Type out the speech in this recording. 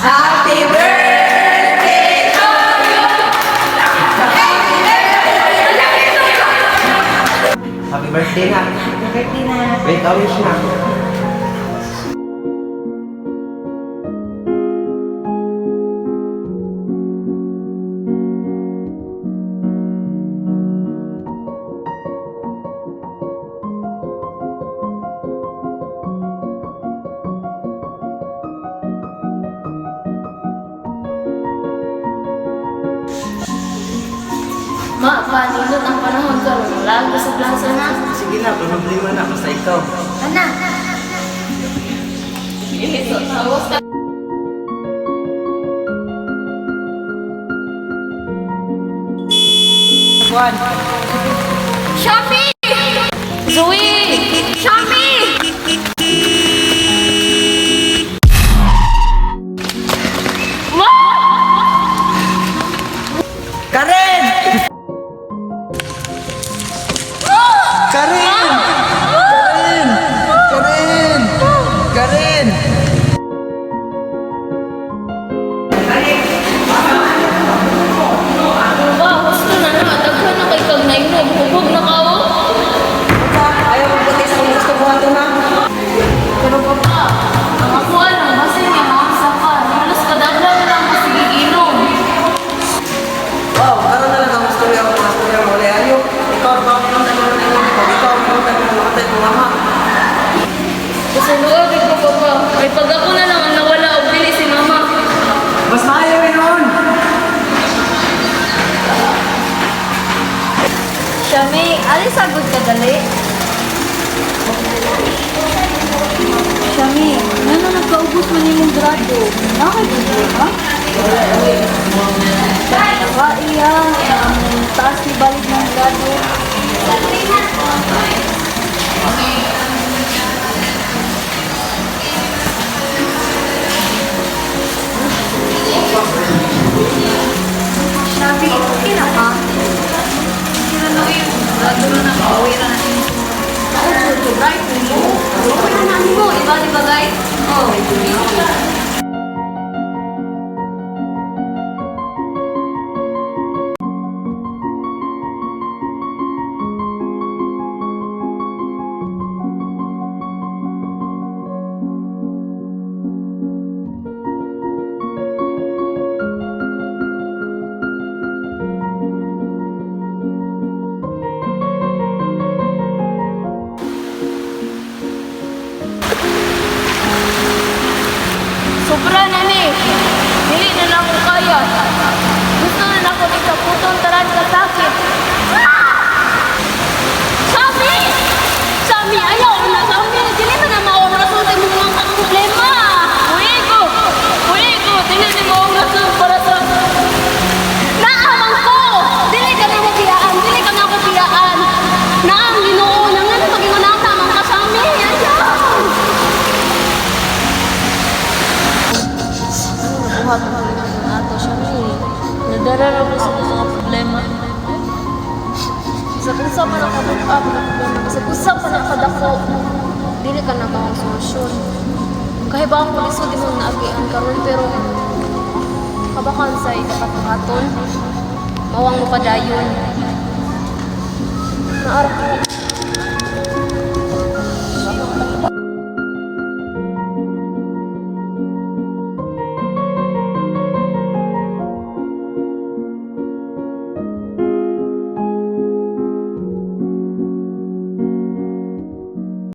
Happy birthday to you. Happy birthday na. Happy birthday na. Wait, wish na. Ma, panindot ang panahon karon. Wala ka sa plaza na. Sige na, problema na. Basta ikaw. Ana. Ito, sawas ka. Shopee! Zoe! Shopee! Karen! Karen! Karen! Karen! Karen! Wow, gusto na na. Daghan na kay kag nainom. Hubog na ka, oh. Ayaw mo puti sa gusto mo ato na. Pero papa, ang ako alam, kasi may mga sapa. Halos kadaghan lang kasi giginom. Wow, karon na lang ang gusto yung mga kuya mo. Ayaw, ikaw ang mga nang nangyayari ko. Ikaw ang mga nang namatay ko mama. Kasi luwag ko, papa. Ay pag ako na lang ang nawala o bili si mama. Mas maayaw yun! Shami, alis agad ka dali. Shami, ano nagkaubos mo niyong grado? Nakakagod ha? Iya, taas ni balik ng grado. Shami, okay na ka? Grado na pauwi na natin. Ako, right mo. Okay na namin mo. Iba, di ba guys? Oh. Sobra na ni. Dili na lang ko kaya. Gusto na ako dito putong taran ka sakit. Sabi! Sabi, ayaw na sabi. Dili na na maong rason sa imong mga problema. Uwigo! Uwigo! Dili na maong rason para sa... Naamang ko! Dili ka na mapiyaan. Dili ka na mapiyaan. Naang ginoo na nga na pag-iwanang tamang kasami. Ayaw! Buhat mo ng ato siya ni. Nadara ko sa mga problema. Sa kusa pa na kabut-up na problema. Sa kusa pa na kadako. Dili ka na mga solusyon. Kahit ba ang puliso di mo naagian karon pero kabakan sa ikapatuhaton. Mawang mo padayon. Naarap ko